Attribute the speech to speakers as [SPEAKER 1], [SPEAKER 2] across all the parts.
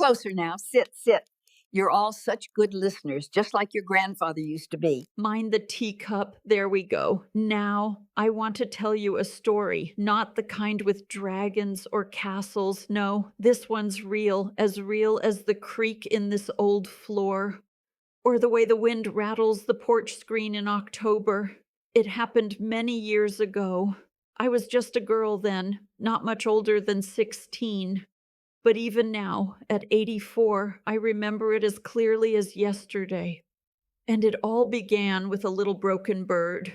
[SPEAKER 1] closer now. Sit, sit. You're all such good listeners, just like your grandfather used to be.
[SPEAKER 2] Mind the teacup. There we go. Now, I want to tell you a story, not the kind with dragons or castles. No, this one's real as the creak in this old floor, or the way the wind rattles the porch screen in October. It happened many years ago. I was just a girl then, not much older than 16. But even now, at 84, I remember it as clearly as yesterday. And it all began with a little broken bird.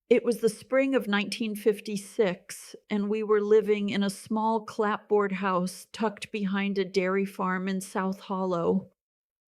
[SPEAKER 2] It was the spring of 1956, and we were living in a small clapboard house tucked behind a dairy farm in South Hollow.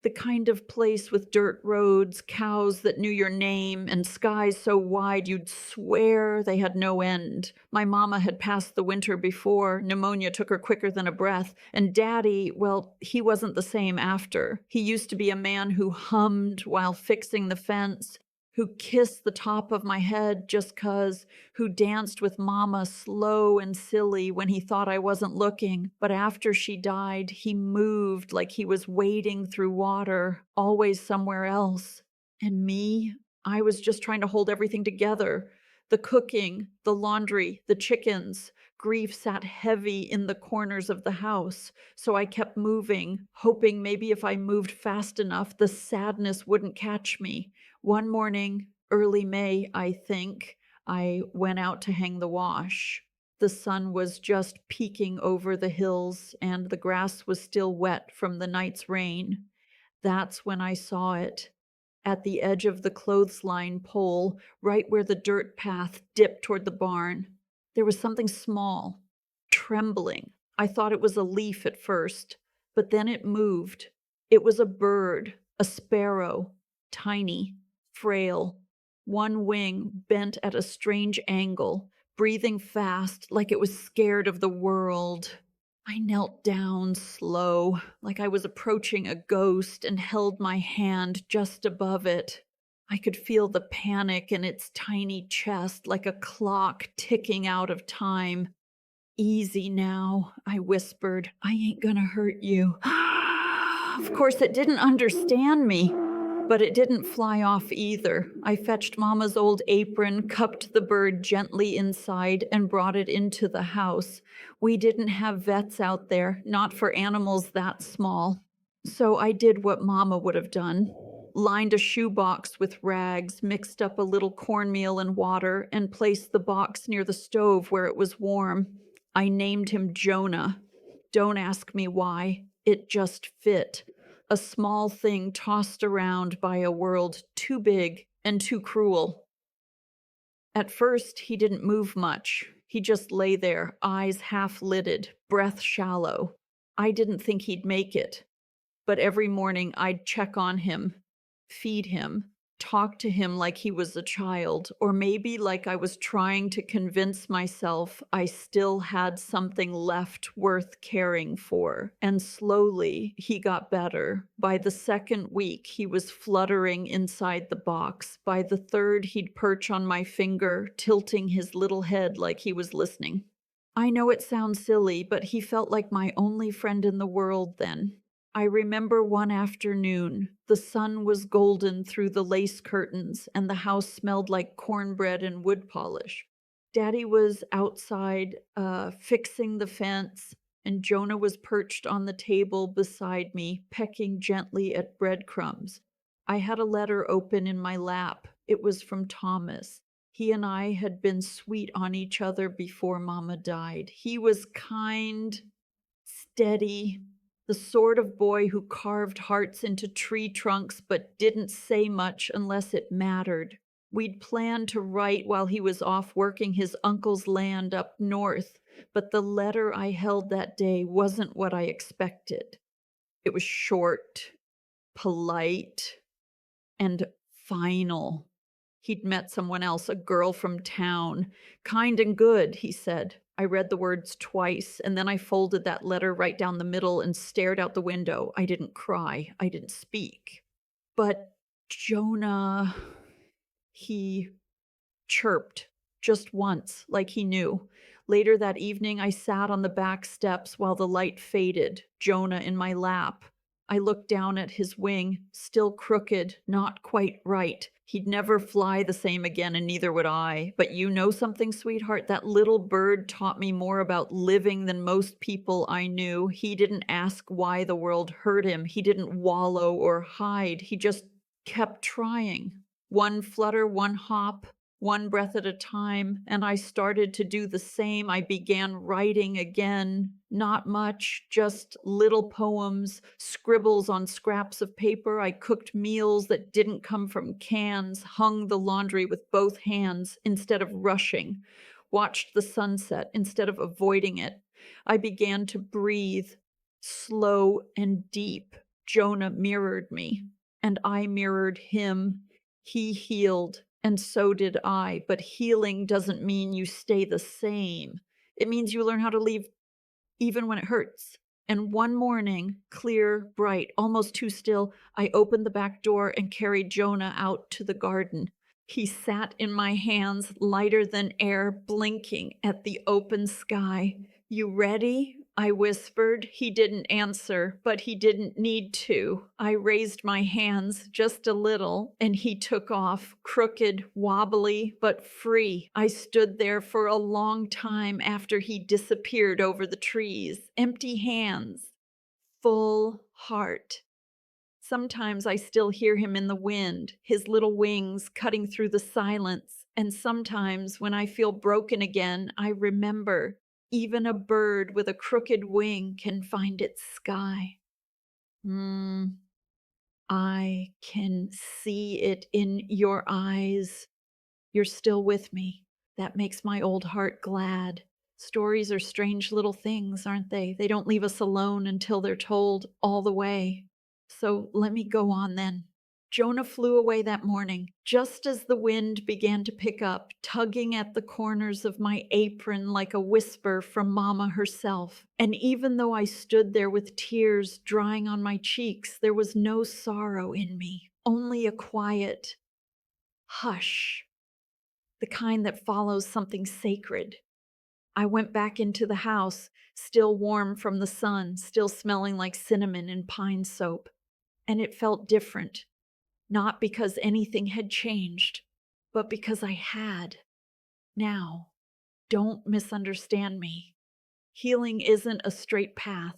[SPEAKER 2] The kind of place with dirt roads, cows that knew your name, and skies so wide you'd swear they had no end. My mama had passed the winter before. Pneumonia took her quicker than a breath. And Daddy, well, he wasn't the same after. He used to be a man who hummed while fixing the fence, who kissed the top of my head just 'cause, who danced with Mama slow and silly when he thought I wasn't looking. But after she died, he moved like he was wading through water, always somewhere else. And me, I was just trying to hold everything together. The cooking, the laundry, the chickens. Grief sat heavy in the corners of the house, so I kept moving, hoping maybe if I moved fast enough, the sadness wouldn't catch me. One morning, early May, I think, I went out to hang the wash. The sun was just peeking over the hills, and the grass was still wet from the night's rain. That's when I saw it. At the edge of the clothesline pole, right where the dirt path dipped toward the barn, there was something small, trembling. I thought it was a leaf at first, but then it moved. It was a bird, a sparrow, tiny, frail, one wing bent at a strange angle, breathing fast like it was scared of the world. I knelt down slow, like I was approaching a ghost, and held my hand just above it. I could feel the panic in its tiny chest like a clock ticking out of time. "Easy now," I whispered. "I ain't gonna hurt you." Of course, it didn't understand me. But it didn't fly off either. I fetched Mama's old apron, cupped the bird gently inside, and brought it into the house. We didn't have vets out there, not for animals that small. So I did what Mama would have done. Lined a shoebox with rags, mixed up a little cornmeal and water, and placed the box near the stove where it was warm. I named him Jonah. Don't ask me why. It just fit. A small thing tossed around by a world too big and too cruel. At first, he didn't move much. He just lay there, eyes half-lidded, breath shallow. I didn't think he'd make it. But every morning I'd check on him, feed him, talk to him like he was a child, or maybe like I was trying to convince myself I still had something left worth caring for. And slowly, he got better. By the second week, he was fluttering inside the box. By the third, he'd perch on my finger, tilting his little head like he was listening. I know it sounds silly, but he felt like my only friend in the world then. I remember one afternoon, the sun was golden through the lace curtains, and the house smelled like cornbread and wood polish. Daddy was outside, fixing the fence, and Jonah was perched on the table beside me, pecking gently at breadcrumbs. I had a letter open in my lap. It was from Thomas. He and I had been sweet on each other before Mama died. He was kind, steady, the sort of boy who carved hearts into tree trunks but didn't say much unless it mattered. We'd planned to write while he was off working his uncle's land up north, but the letter I held that day wasn't what I expected. It was short, polite, and final. He'd met someone else, a girl from town. Kind and good, he said. I read the words twice, and then I folded that letter right down the middle and stared out the window. I didn't cry. I didn't speak. But Jonah, he chirped just once, like he knew, Later that evening, I sat on the back steps while the light faded, Jonah in my lap. I looked down at his wing, still crooked, not quite right. He'd never fly the same again, and neither would I. But you know something, sweetheart? That little bird taught me more about living than most people I knew. He didn't ask why the world hurt him. He didn't wallow or hide. He just kept trying. One flutter, one hop, one breath at a time, and I started to do the same. I began writing again. Not much, just little poems, scribbles on scraps of paper. I cooked meals that didn't come from cans, hung the laundry with both hands instead of rushing, watched the sunset instead of avoiding it. I began to breathe, slow and deep. Jonah mirrored me, and I mirrored him. He healed, and so did I, but healing doesn't mean you stay the same. It means you learn how to leave even when it hurts. And one morning, clear, bright, almost too still, I opened the back door and carried Jonah out to the garden. He sat in my hands, lighter than air, blinking at the open sky. You ready? I whispered. He didn't answer, but he didn't need to. I raised my hands just a little, and he took off, crooked, wobbly, but free. I stood there for a long time after he disappeared over the trees, empty hands, full heart. Sometimes I still hear him in the wind, his little wings cutting through the silence. And sometimes when I feel broken again, I remember even a bird with a crooked wing can find its sky. Mm, I can see it in your eyes. You're still with me. That makes my old heart glad. Stories are strange little things, aren't they? They don't leave us alone until they're told all the way. So let me go on then. Jonah flew away that morning, just as the wind began to pick up, tugging at the corners of my apron like a whisper from Mama herself. And even though I stood there with tears drying on my cheeks, there was no sorrow in me, only a quiet hush, the kind that follows something sacred. I went back into the house, still warm from the sun, still smelling like cinnamon and pine soap. And it felt different, not because anything had changed, but because I had. Now, don't misunderstand me. Healing isn't a straight path,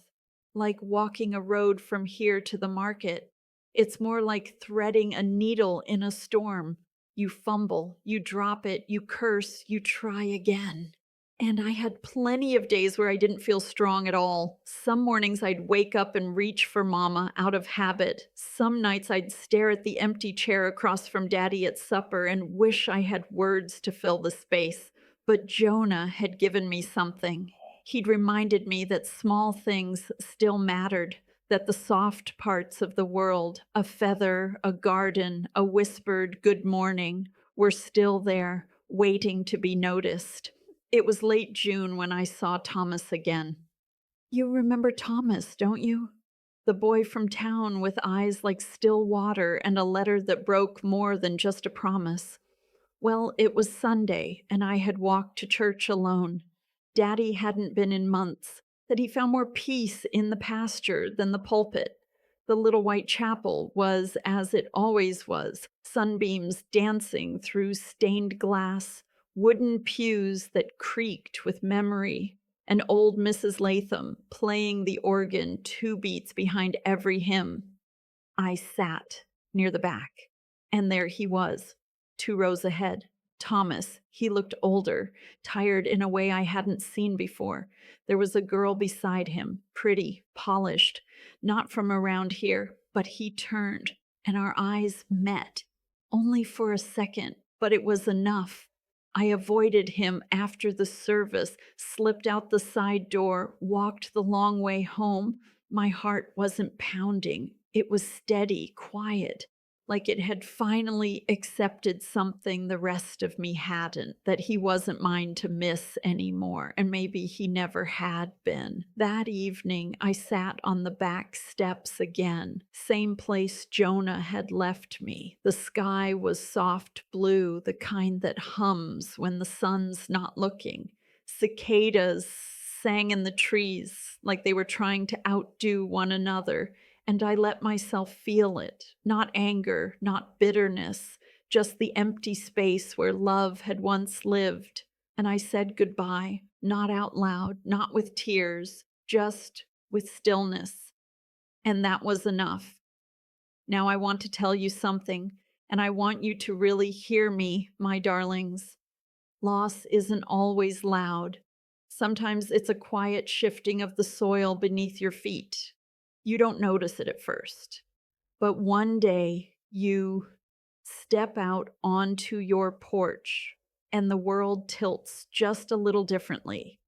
[SPEAKER 2] like walking a road from here to the market. It's more like threading a needle in a storm. You fumble, you drop it, you curse, you try again. And I had plenty of days where I didn't feel strong at all. Some mornings I'd wake up and reach for Mama out of habit. Some nights I'd stare at the empty chair across from Daddy at supper and wish I had words to fill the space. But Jonah had given me something. He'd reminded me that small things still mattered, that the soft parts of the world, a feather, a garden, a whispered good morning, were still there, waiting to be noticed. It was late June when I saw Thomas again. You remember Thomas, don't you? The boy from town with eyes like still water and a letter that broke more than just a promise. Well, it was Sunday, and I had walked to church alone. Daddy hadn't been in months, that he found more peace in the pasture than the pulpit. The little white chapel was as it always was, sunbeams dancing through stained glass, wooden pews that creaked with memory, and old Mrs. Latham playing the organ 2 beats behind every hymn. I sat near the back, and there he was, 2 rows ahead. Thomas, he looked older, tired in a way I hadn't seen before. There was a girl beside him, pretty, polished, not from around here, but he turned, and our eyes met. Only for a second, but it was enough. I avoided him after the service, slipped out the side door, walked the long way home. My heart wasn't pounding. It was steady, quiet, like it had finally accepted something the rest of me hadn't, that he wasn't mine to miss anymore, and maybe he never had been. That evening, I sat on the back steps again, same place Jonah had left me. The sky was soft blue, the kind that hums when the sun's not looking. Cicadas sang in the trees like they were trying to outdo one another, and I let myself feel it. Not anger, not bitterness, just the empty space where love had once lived. And I said goodbye, not out loud, not with tears, just with stillness. And that was enough. Now I want to tell you something, and I want you to really hear me, my darlings. Loss isn't always loud. Sometimes it's a quiet shifting of the soil beneath your feet. You don't notice it at first. But one day you step out onto your porch and the world tilts just a little differently.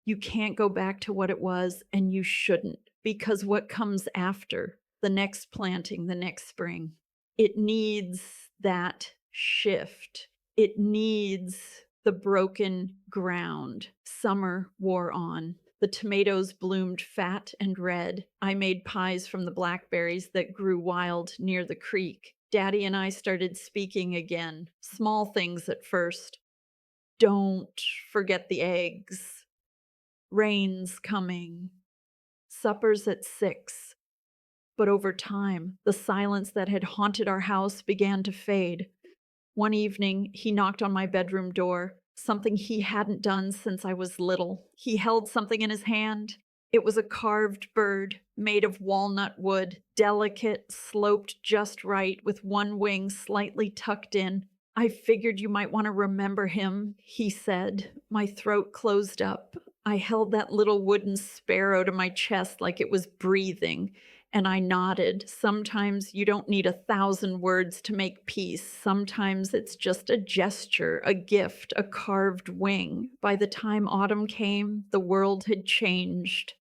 [SPEAKER 2] You can't go back to what it was, and you shouldn't, because what comes after, the next planting, the next spring, it needs that shift. It needs the broken ground. Summer wore on. The tomatoes bloomed fat and red. I made pies from the blackberries that grew wild near the creek. Daddy and I started speaking again. Small things at first. Don't forget the eggs. Rain's coming. Supper's at 6. But over time, the silence that had haunted our house began to fade. One evening, he knocked on my bedroom door, something he hadn't done since I was little. He held something in his hand. It was a carved bird made of walnut wood, delicate, sloped just right, with one wing slightly tucked in. I figured you might want to remember him, he said. My throat closed up. I held that little wooden sparrow to my chest like it was breathing, and I nodded. Sometimes you don't need 1,000 words to make peace. Sometimes it's just a gesture, a gift, a carved wing. By the time autumn came, the world had changed.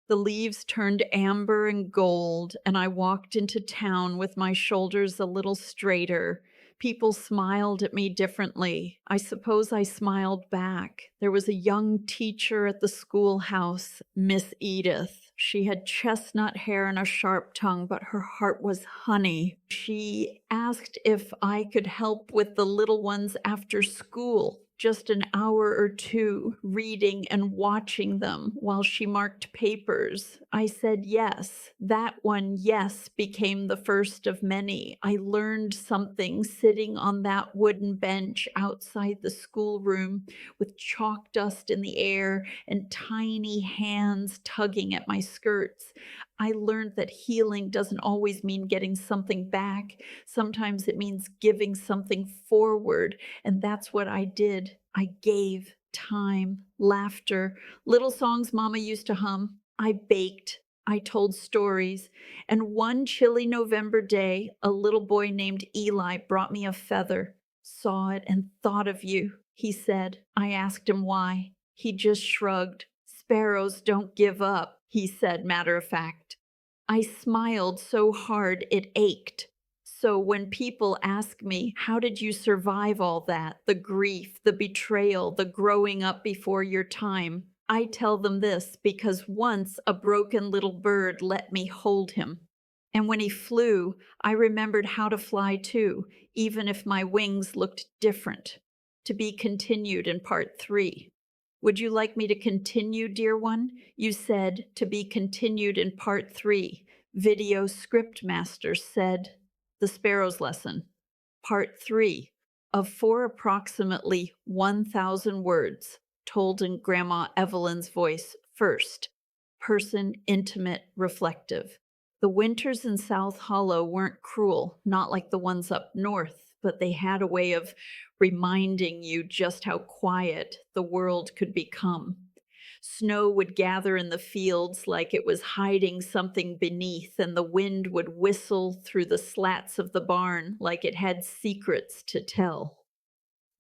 [SPEAKER 2] The leaves turned amber and gold, and I walked into town with my shoulders a little straighter. People smiled at me differently. I suppose I smiled back. There was a young teacher at the schoolhouse, Miss Edith. She had chestnut hair and a sharp tongue, but her heart was honey. She asked if I could help with the little ones after school. Just an hour or two, reading and watching them while she marked papers. I said yes. That one yes became the first of many. I learned something sitting on that wooden bench outside the schoolroom with chalk dust in the air and tiny hands tugging at my skirts. I learned that healing doesn't always mean getting something back. Sometimes it means giving something forward, and that's what I did. I gave time, laughter, little songs Mama used to hum. I baked. I told stories. And one chilly November day, a little boy named Eli brought me a feather. Saw it and thought of you, he said. I asked him why. He just shrugged. Sparrows don't give up, he said, matter of fact. I smiled so hard it ached. So when people ask me, how did you survive all that? The grief, the betrayal, the growing up before your time, I tell them this because once a broken little bird let me hold him. And when he flew, I remembered how to fly too, even if my wings looked different. To be continued in part 3. Would you like me to continue, dear one? You said to be continued in part 3. Video script master said, the Sparrow's lesson, part 3 of 4 approximately 1,000 words told in Grandma Evelyn's voice first, person, intimate, reflective. The winters in South Hollow weren't cruel, not like the ones up north, but they had a way of reminding you just how quiet the world could become. Snow would gather in the fields like it was hiding something beneath, and the wind would whistle through the slats of the barn like it had secrets to tell.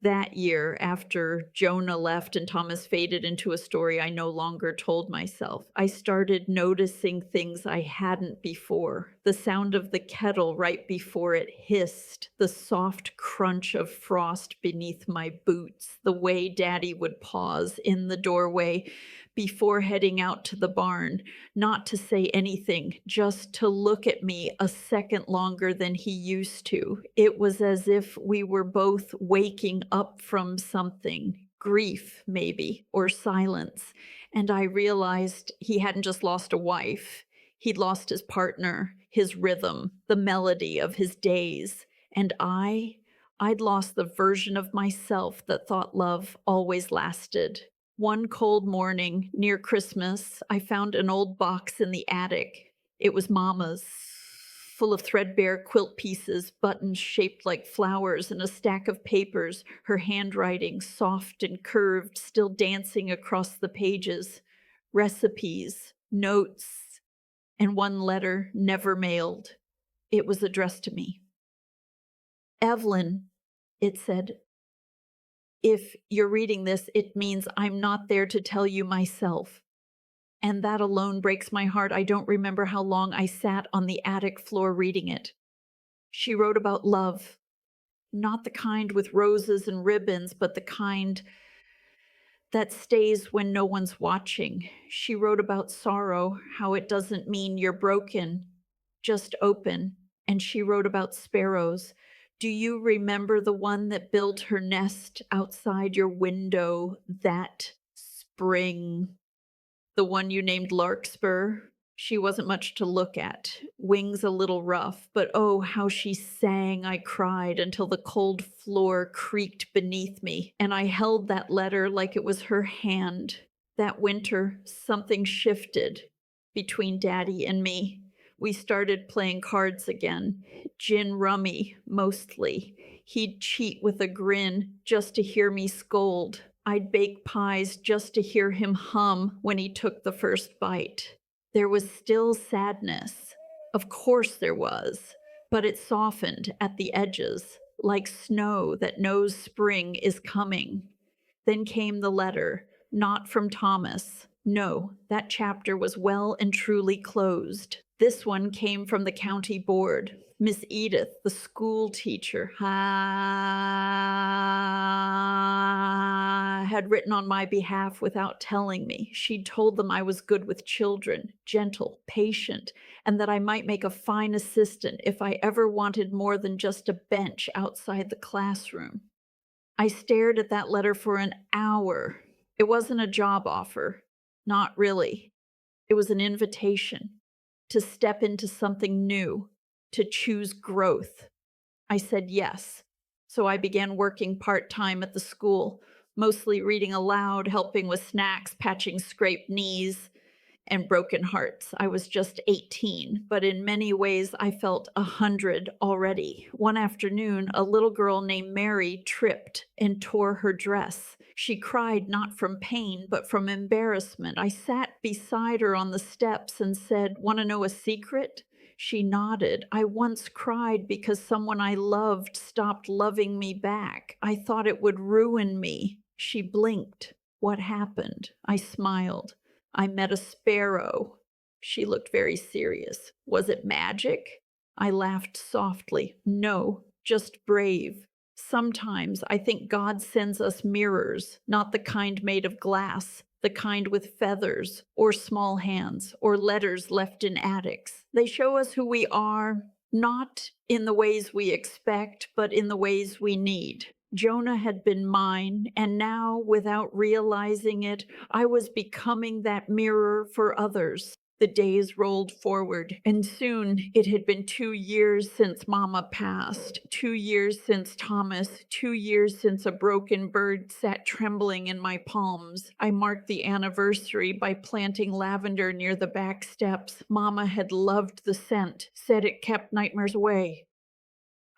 [SPEAKER 2] That year, after Jonah left and Thomas faded into a story I no longer told myself, I started noticing things I hadn't before. The sound of the kettle right before it hissed, the soft crunch of frost beneath my boots, the way Daddy would pause in the doorway before heading out to the barn, not to say anything, just to look at me a second longer than he used to. It was as if we were both waking up from something, grief, maybe, or silence. And I realized he hadn't just lost a wife, he'd lost his partner, his rhythm, the melody of his days. And I'd lost the version of myself that thought love always lasted. One cold morning near Christmas, I found an old box in the attic. It was Mama's, full of threadbare quilt pieces, buttons shaped like flowers, and a stack of papers, her handwriting, soft and curved, still dancing across the pages. Recipes, notes, and one letter never mailed. It was addressed to me. Evelyn, it said, if you're reading this, it means I'm not there to tell you myself. And that alone breaks my heart. I don't remember how long I sat on the attic floor reading it. She wrote about love, not the kind with roses and ribbons, but the kind that stays when no one's watching. She wrote about sorrow, how it doesn't mean you're broken, just open. And she wrote about sparrows. Do you remember the one that built her nest outside your window that spring? The one you named Larkspur? She wasn't much to look at, wings a little rough, but oh, how she sang. I cried until the cold floor creaked beneath me, and I held that letter like it was her hand. That winter, something shifted between Daddy and me. We started playing cards again, gin rummy, mostly. He'd cheat with a grin just to hear me scold. I'd bake pies just to hear him hum when he took the first bite. There was still sadness. Of course there was, but it softened at the edges, like snow that knows spring is coming. Then came the letter, not from Thomas. No, that chapter was well and truly closed. This one came from the county board. Miss Edith, the school teacher, had written on my behalf without telling me. She'd told them I was good with children, gentle, patient, and that I might make a fine assistant if I ever wanted more than just a bench outside the classroom. I stared at that letter for an hour. It wasn't a job offer. Not really. It was an invitation to step into something new, to choose growth. I said yes. So I began working part-time at the school, mostly reading aloud, helping with snacks, patching scraped knees and broken hearts. I was just 18, but in many ways I felt 100 already. One afternoon, a little girl named Mary tripped and tore her dress. She cried not from pain, but from embarrassment. I sat beside her on the steps and said, "Want to know a secret?" She nodded. I once cried because someone I loved stopped loving me back. I thought it would ruin me. She blinked. What happened? I smiled. I met a sparrow. She looked very serious. Was it magic? I laughed softly. No, just brave. Sometimes I think God sends us mirrors, not the kind made of glass, the kind with feathers, or small hands, or letters left in attics. They show us who we are, not in the ways we expect, but in the ways we need. Jonah had been mine, and now, without realizing it, I was becoming that mirror for others. The days rolled forward, and soon it had been 2 years since Mama passed, 2 years since Thomas, 2 years since a broken bird sat trembling in my palms. I marked the anniversary by planting lavender near the back steps. Mama had loved the scent, said it kept nightmares away.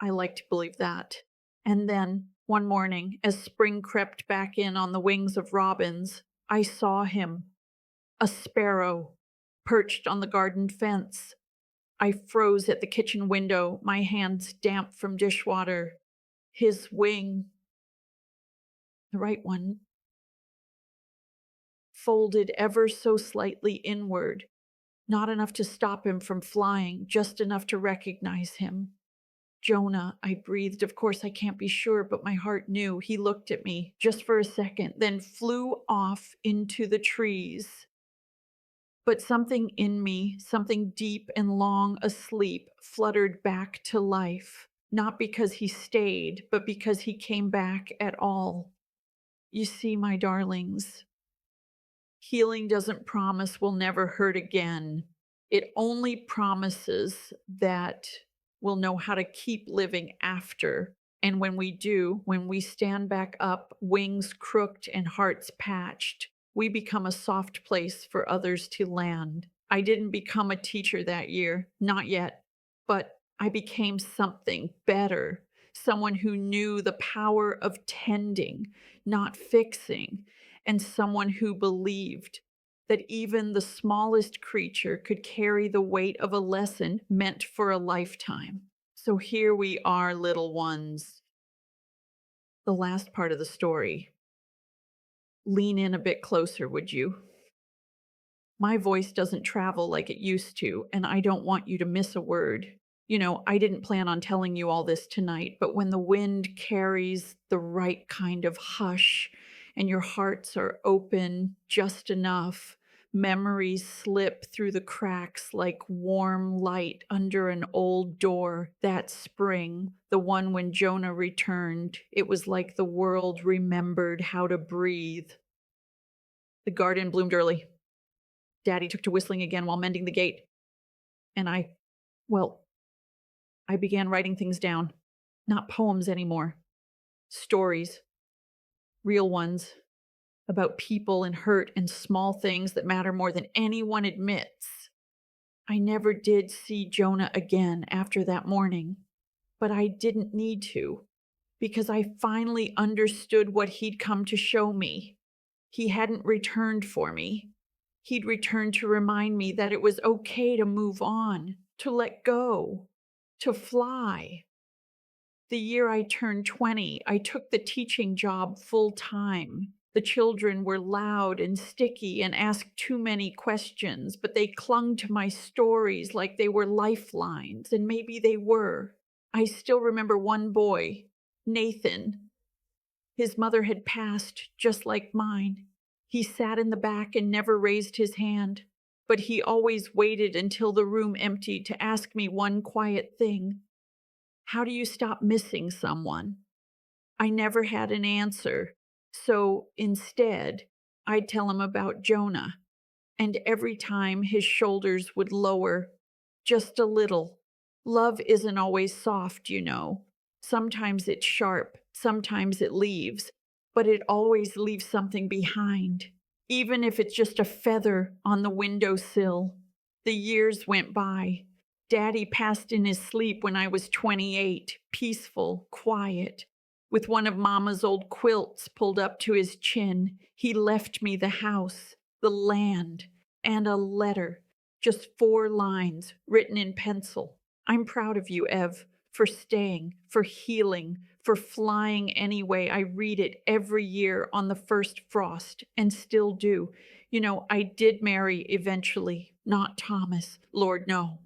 [SPEAKER 2] I like to believe that. And then, one morning, as spring crept back in on the wings of robins, I saw him, a sparrow, perched on the garden fence. I froze at the kitchen window, my hands damp from dishwater. His wing, the right one, folded ever so slightly inward, not enough to stop him from flying, just enough to recognize him. Jonah, I breathed. Of course, I can't be sure, but my heart knew. He looked at me just for a second, then flew off into the trees. But something in me, something deep and long asleep, fluttered back to life, not because he stayed, but because he came back at all. You see, my darlings, healing doesn't promise we'll never hurt again. It only promises that we'll know how to keep living after. And when we do, when we stand back up, wings crooked and hearts patched, we become a soft place for others to land. I didn't become a teacher that year, not yet, but I became something better, someone who knew the power of tending, not fixing, and someone who believed that even the smallest creature could carry the weight of a lesson meant for a lifetime. So here we are, little ones. The last part of the story. Lean in a bit closer, would you? My voice doesn't travel like it used to, and I don't want you to miss a word. I didn't plan on telling you all this tonight, but when the wind carries the right kind of hush and your hearts are open just enough, memories slip through the cracks like warm light under an old door. That spring, the one when Jonah returned, it was like the world remembered how to breathe. The garden bloomed early. Daddy took to whistling again while mending the gate. And well, I began writing things down. Not poems anymore. Stories. Real ones. About people and hurt and small things that matter more than anyone admits. I never did see Jonah again after that morning. But I didn't need to. Because I finally understood what he'd come to show me. He hadn't returned for me. He'd returned to remind me that it was okay to move on, to let go, to fly. The year I turned 20, I took the teaching job full time. The children were loud and sticky and asked too many questions, but they clung to my stories like they were lifelines, and maybe they were. I still remember one boy, Nathan. His mother had passed just like mine. He sat in the back and never raised his hand, but he always waited until the room emptied to ask me one quiet thing. How do you stop missing someone? I never had an answer, so instead, I'd tell him about Jonah, and every time his shoulders would lower just a little. Love isn't always soft, you know. Sometimes it's sharp, sometimes it leaves, but it always leaves something behind, even if it's just a feather on the windowsill. The years went by. Daddy passed in his sleep when I was 28, peaceful, quiet. With one of Mama's old quilts pulled up to his chin, he left me the house, the land, and a letter. Just 4 lines written in pencil. I'm proud of you, Ev, for staying, for healing, for flying anyway. I read it every year on the first frost and still do. I did marry eventually, not Thomas, Lord, no.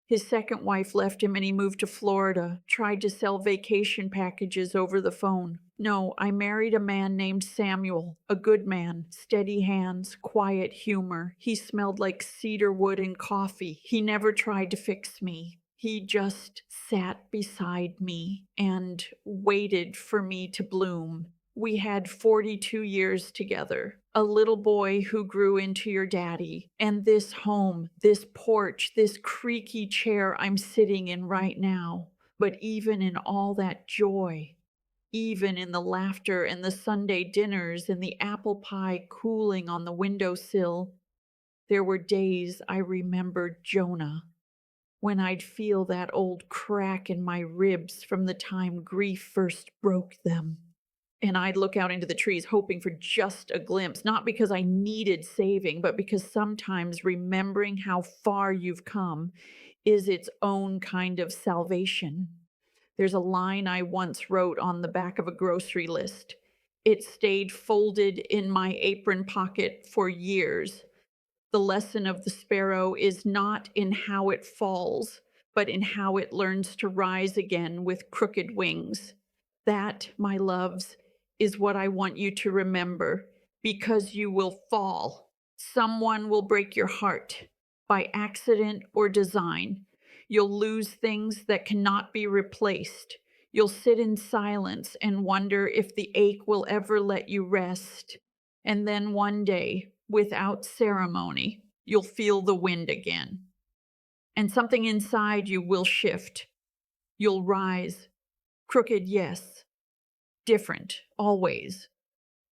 [SPEAKER 2] His second wife left him and he moved to Florida, tried to sell vacation packages over the phone. No, I married a man named Samuel, a good man, steady hands, quiet humor. He smelled like cedar wood and coffee. He never tried to fix me. He just sat beside me and waited for me to bloom. We had 42 years together. A little boy who grew into your daddy, and this home, this porch, this creaky chair I'm sitting in right now. But even in all that joy, even in the laughter and the Sunday dinners and the apple pie cooling on the windowsill, there were days I remembered Jonah, when I'd feel that old crack in my ribs from the time grief first broke them. And I'd look out into the trees hoping for just a glimpse, not because I needed saving, but because sometimes remembering how far you've come is its own kind of salvation. There's a line I once wrote on the back of a grocery list. It stayed folded in my apron pocket for years. The lesson of the sparrow is not in how it falls, but in how it learns to rise again with crooked wings. That, my loves, is what I want you to remember, because you will fall. Someone will break your heart by accident or design. You'll lose things that cannot be replaced. You'll sit in silence and wonder if the ache will ever let you rest. And then one day, without ceremony, you'll feel the wind again. And something inside you will shift. You'll rise. Crooked, yes. Different, always.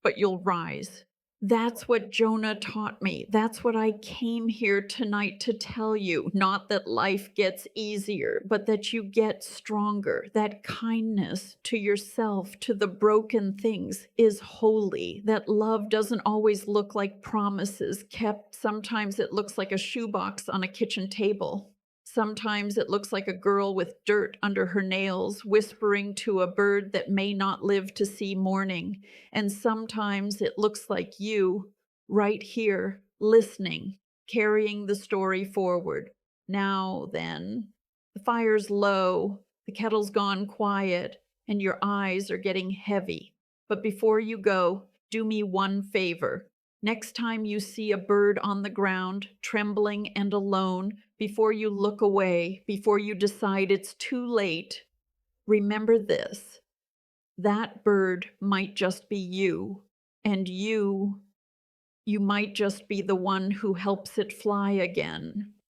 [SPEAKER 2] But you'll rise. That's what Jonah taught me. That's what I came here tonight to tell you. Not that life gets easier, but that you get stronger. That kindness to yourself, to the broken things, is holy. That love doesn't always look like promises kept. Sometimes it looks like a shoebox on a kitchen table. Sometimes it looks like a girl with dirt under her nails, whispering to a bird that may not live to see morning. And sometimes it looks like you, right here, listening, carrying the story forward. Now then, the fire's low, the kettle's gone quiet, and your eyes are getting heavy. But before you go, do me one favor. Next time you see a bird on the ground, trembling and alone, before you look away, before you decide it's too late, remember this. That bird might just be you, and you might just be the one who helps it fly again.